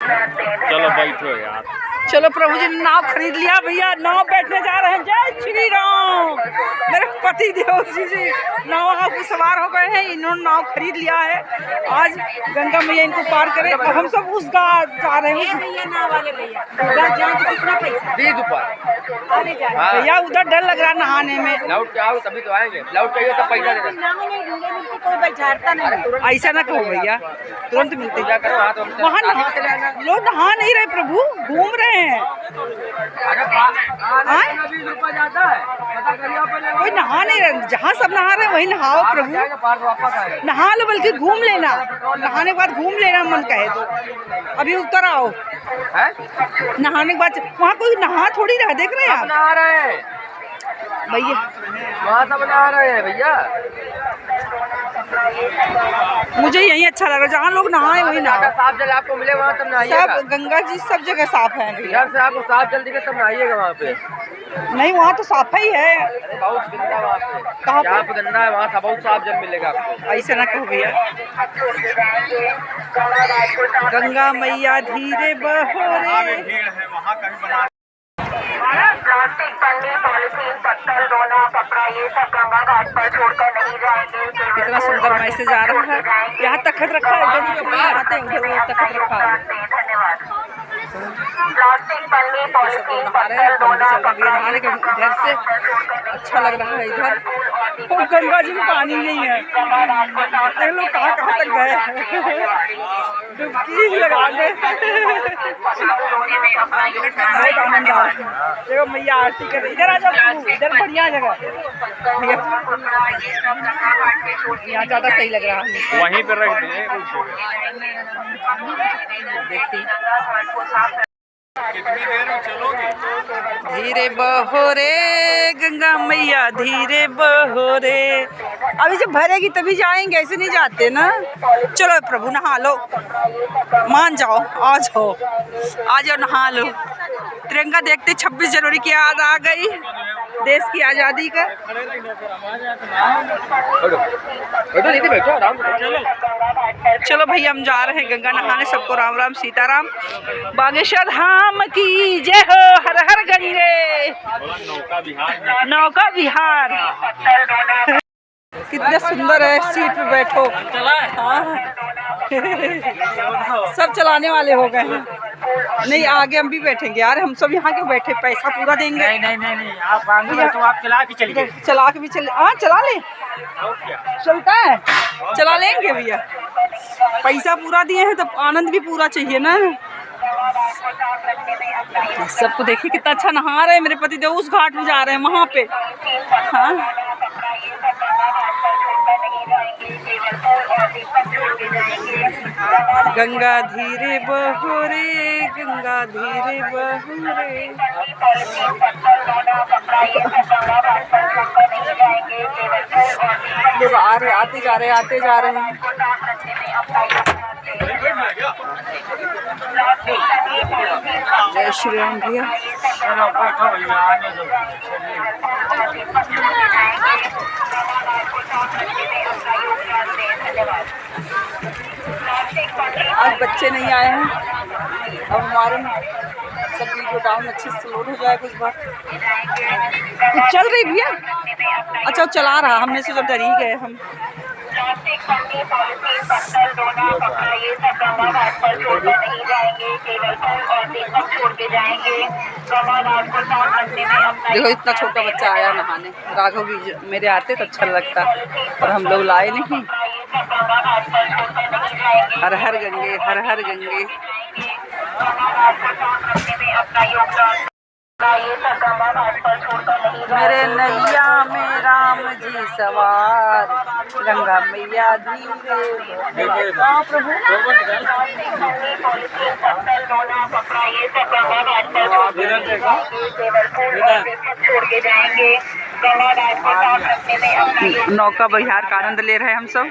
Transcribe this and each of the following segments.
चलो बैठो यार। चलो प्रभु जी ने नाव खरीद लिया भैया, नाव बैठने जा रहे हैं। जय श्री राम। मेरे पति देव जी नाव पे सवार हो गए हैं, इन्होंने नाव खरीद लिया है। आज गंगा मैया इनको पार करें और हम सब उस जा रहे हैं। नाव वाले भैया उधर जाएंगे, कितना पैसा? 20 रुपये भैया। उधर डर लग रहा है नहाने में। लाउड क्या हो तभी तो आएंगे, लाउड चाहिए तो पैसा दे। कोई बैठाता नहीं, ऐसा ना कहो भैया, तुरंत मिलते जा करो। वहाँ लोग नहा नहीं रहे प्रभु, घूम रहे हैं। कोई नहा नहीं रहे, जहाँ सब नहा रहे हैं वही नहाओ प्रभु। नहा लो, बल्कि घूम लेना, नहाने के बाद घूम लेना मन कहे तो। अभी उतर आओ नहाने के बाद। वहाँ कोई नहा थोड़ी रहा, देख रहे हैं आप? नहा रहे हैं भैया, वहाँ सब नहा रहे हैं भैया। मुझे यही अच्छा लग रहा है, जहाँ लोग नहाए वही नहा। साफ जल आपको मिले वहाँ तब नहाइएगा। सब गंगा जी सब जगह साफ है भैया। से आपको साफ जल दिखे तब नहाइएगा वहाँ पे। नहीं, वहाँ तो साफ ही है। बहुत गंदा वहाँ पे। कहाँ जहाँ पे गंदा है वहाँ से बहुत साफ जल मिलेगा आपको। ऐसा ना कहो भैया। गंगा मैया धीरे बहो रे। प्लास्टिक, पन्नी, पॉलीथीन, पत्थर, डोना, कपड़ा, ये सब गंगा घाट पर छोड़कर नहीं जाएंगे। कितना सुंदर मैसेज आ रहा है। यहाँ तखत रखा है, जब आते हैं उधर तखत रखा है। धन्यवाद। प्लास्टिक, पन्नी, पॉलीथीन, पत्थर, डोना, कपड़ा, नहाने के इधर से अच्छा लग रहा है। इधर तो गंगा जी में पानी नहीं है, देख लो कहाँ कहाँ तक गए, डुबकी लगा गए। बहुत आनंद आ रहा है। देखो मैया आरती कर रही। इधर आ जाओ, इधर बढ़िया जगह भैया, यहाँ ज़्यादा सही लग रहा है। वहीं पर रख दिए। देखती कितनी देर में चलोगे? धीरे बहो रे गंगा मैया, धीरे बहो रे। अभी जब भरेगी तभी जाएंगे, ऐसे नहीं जाते ना। चलो प्रभु नहा लो, मान जाओ, आ जाओ, आ जाओ नहा लो। तिरंगा देखते 26 जनवरी की याद आ गई, देश की आज़ादी का। चलो भैया हम जा रहे हैं गंगा नहाने। सबको राम राम सीताराम। बागेश्वर धाम की जय हो। हर हर गंगे। नौका विहार कितना सुंदर है। सीट पे बैठो। हाँ सब चलाने वाले हो गए हैं। नहीं आगे हम भी बैठेंगे यार, हम सब यहाँ के बैठे, पैसा पूरा देंगे। नहीं आप आगे तो आप चला के चलिए। चला के भी चले। हाँ चला ले, चलता है, चला लेंगे भैया। पैसा पूरा दिए हैं तो आनंद भी पूरा चाहिए ना। सबको देखिए कितना अच्छा नहा रहे हैं। मेरे पति देव उस घाट में जा रहे हैं, वहाँ पे। हाँ गंगा धीरे बहो रे, गंगा धीरे बहो रे। लोग आ रहे, आते जा रहे हैं, आते जा रहे हैं। जय श्री राम भैया। आज बच्चे नहीं आए हैं, अब हमारे सब वीडियो डाउन अच्छे से लोड हो जाएगा इस बार। तो चल रही भैया। अच्छा वो चला रहा, हमने से जब डर ही गए हम। प्लास्टिक, पन्नी, पॉलीथीन, पत्थर, डोना, कपड़ा, ये सब गंगा घाट पर छोड़कर नहीं जाएंगे। केवल फूल और दीपक छोड़ के जाएंगे। गंगा घाट को साफ रखने में अपना। देखो इतना छोटा बच्चा आया नहाने। राघव भी मेरे आते तो अच्छा लगता, और हम लोग लाए नहीं। हर हर गंगे, हर हर गंगे। मेरे नैया में राम जी सवार, गंगा मैया धीरे। हाँ प्रभु छोड़ के जाएंगे। नौका विहार का आनंद ले रहे हैं हम सब।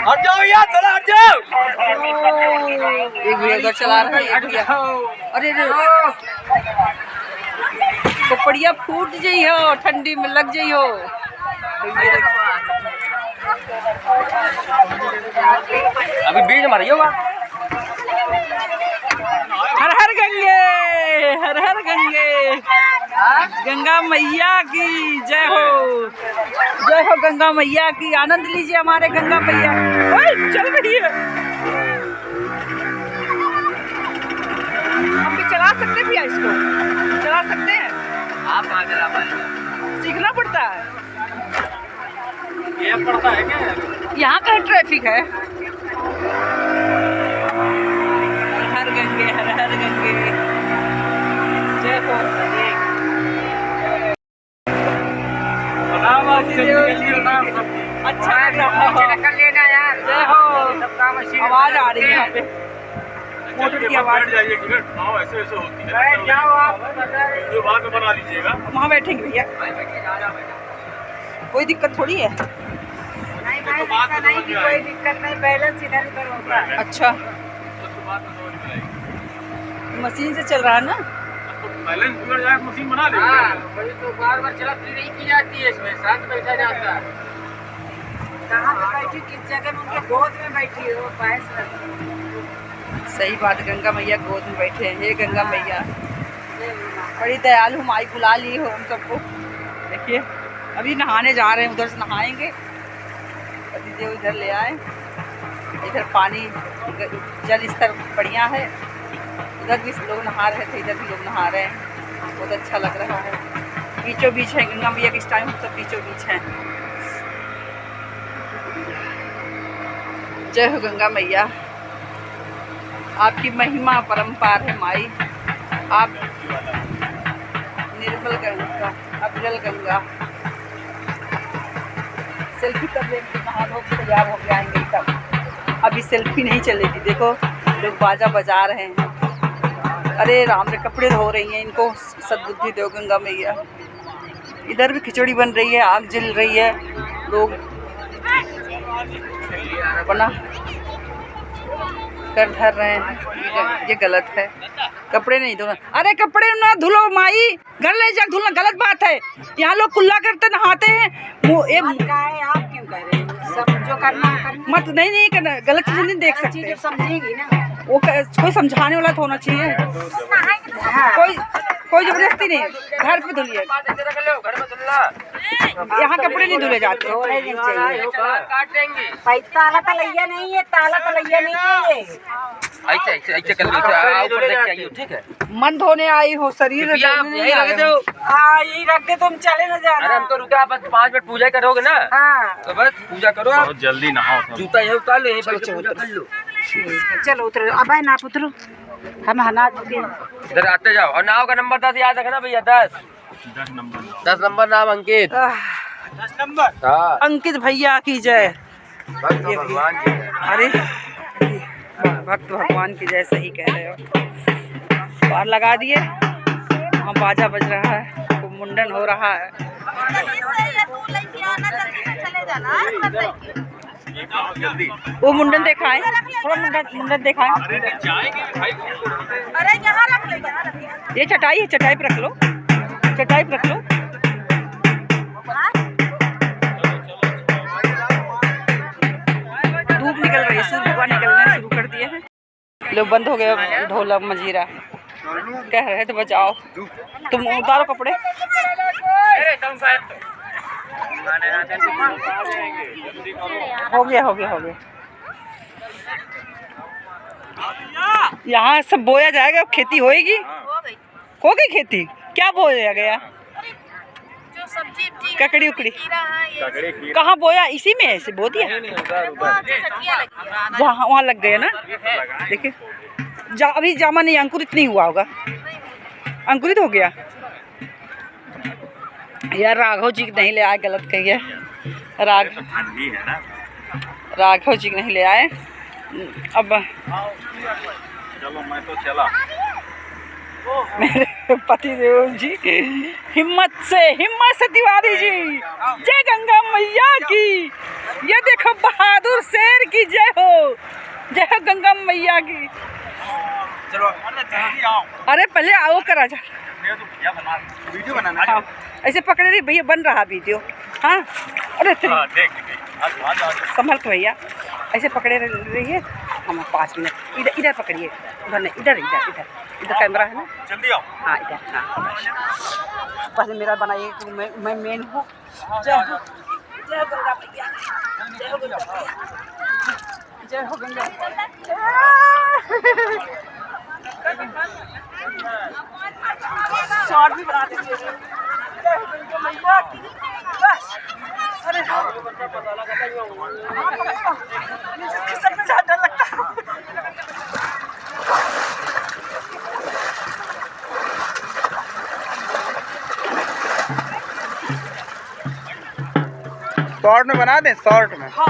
हट जाओ यार, थोड़ा हट जाओ। एक भैया उधर चला रहा है, एक भैया। अरे कपड़िया फूट जाइ हो, ठंडी में लग जाइ हो। अभी बीच मारिए होगा। हर हर गंगे, हर हर गंगे, गंगा मैया की जय हो, जय हो गंगा मैया की। आनंद लीजिए हमारे गंगा मैया। ओए चल रही है, हम भी चला सकते भैया, इसको चला सकते हैं। आप कहाँ चला पाएंगे? सीखना पड़ता है। ये पड़ता है क्या? यहाँ का ट्रैफिक है। हर गंगे, हर हर गंगे, जय हो। अच्छा लग रहा है। कर लेना यार। जय हो। सबका मशीन आवाज आ रही है यहाँ पे, मोटर की आवाज। जाइए टिकट। हाँ, ऐसे ऐसे होती है। बैठ जाओ आप। जो बाद में बना लीजिएगा। वहाँ बैठेंगे भैया, कोई दिक्कत थोड़ी है। नहीं भाई, ऐसा नहीं कि कोई दिक्कत नहीं, बैलेंस इधर उधर होता है। अच्छा, मशीन से चल रहा है ना। बैलेंस बिगड़ जाए मशीन बना ले। हाँ, वही तो बार बार चला नहीं की जाती है, इसमें साथ बैठा जाता है। कहाँ पे बैठी, किस जगह में? उनके गोद में बैठी हो, भैंस में। सही बात, गंगा मैया गोद में बैठे हैं। हे गंगा मैया, बड़ी दयालु माई, बुला ली हो हम सबको। देखिए अभी नहाने जा रहे हैं, उधर से नहाएंगे। पतिदेव इधर ले आए, इधर पानी जल स्तर बढ़िया है। उधर भी लोग नहा रहे थे, इधर भी लोग नहा रहे हैं। बहुत अच्छा लग रहा है। बीचों बीच है गंगा मैया के, इस टाइम सब बीचों बीच हैं। जय हो गंगा मैया, आपकी महिमा परम्पार है माई। आप निर्मल गंगा, अविरल गंगा। सेल्फी कर लेंगे, नहा धो के तैयार हो जाएंगे तब। अभी सेल्फी नहीं चलेगी। देखो लोग बाजा बजा रहे हैं। अरे राम रे, कपड़े धो रही हैं, इनको सद्बुद्धि दो गंगा मैया। इधर भी खिचड़ी बन रही है, आग जल रही है, लोग बना कर धर रहे हैं। ये गलत है, कपड़े नहीं धोना। अरे कपड़े ना धुलो माई, घर ले जा धुलना गलत बात है। यहाँ लोग कुल्ला करते नहाते हैं। आप क्यों कर रहे हो? सब जो करना है करना। मत नहीं करना, गलत चीज़ नहीं देख सकते। समझेगी ना वो कोई समझाने वाला तो होना चाहिए। कोई जबरदस्ती नहीं, घर पे धुलिए। यहाँ कपड़े नहीं धुले जाते। काट देंगे। ताला तलैया नहीं है, ताला तलैया नहीं है ये। ऐसे कर लीजिए, ऊपर देख के आइए, ठीक है। मन धोने आई हो, शरीर यही रख दो। हाँ, यही रख दे, तुम चले ना जाना। अरे हम तो रुके, आप बस 5 मिनट पूजा करोगे ना। हाँ, तो बस पूजा करो आप। बहुत जल्दी नहाओ। जूता यही उतार लो, यही पूजा कर लो। चलो उतरो, अब ना उतरो, हम नहा चुके हैं। इधर आते जाओ, और नाव का नंबर 10 याद रखना भैया। 10 नंबर नाम अंकित। 10 नंबर। हाँ, अंकित भैया की जय। भक्त भगवान की जय। अरे भक्त भगवान की जय, सही कह रहे हो। पार लगा दिए, वहाँ बाजा बज रहा है, तो मुंडन हो रहा है। वो मुंडन दिखाएं, थोड़ा मुंडन दिखाएं। अरे यहाँ रख ले, ये चटाई है, चटाई पे रख लो, चटाई पे रख लो। धूप निकल रही है, सूर्य निकलना शुरू कर दिए हैं। लोग बंद हो गए ढोलक मजीरा कह रहे थे बजाओ। तुम उतारो कपड़े। हो गया हो गया हो गया। यहाँ सब बोया जाएगा, खेती होएगी। हो गई खेती, क्या बोया गया? ककड़ी उकड़ी कहाँ बोया? इसी में ऐसे बो दिया, जहाँ वहाँ लग गया ना। देखिए अभी जामा नहीं, अंकुरित नहीं हुआ होगा, अंकुरित हो गया। यार राघव जी नहीं ले आए, गलत कही है। राघव जी नहीं ले आए। अब चलो मैं तो चला। मेरे पतिदेव जी हिम्मत से तिवारी जी, जय गंगा मैया की। ये देखो बहादुर शेर की जय हो, जय हो गंगा मैया की। चलो अरे पहले आओ करा जा, वीडियो बनाना। हाँ, ऐसे पकड़े रही भैया, बन रहा वीडियो। हाँ अरे देख संभल के भैया। ऐसे पकड़े रहिए हम 5 मिनट। इधर इधर पकड़िए, उधर नहीं, इधर इधर इधर इधर कैमरा है ना। जल्दी आओ। हाँ इधर, हाँ पहले मेरा बनाइए कि मैं मेन हूँ। जय हो, जय हो गंगा मैया, जय हो गंगा मैया, जय हो गंगा शॉर्ट भी बना दीजिए। जय हो गंगा मैया की बस। अरे सब में ज़्यादा डर लगता है। शॉर्ट में बना दें, शॉर्ट में। हाँ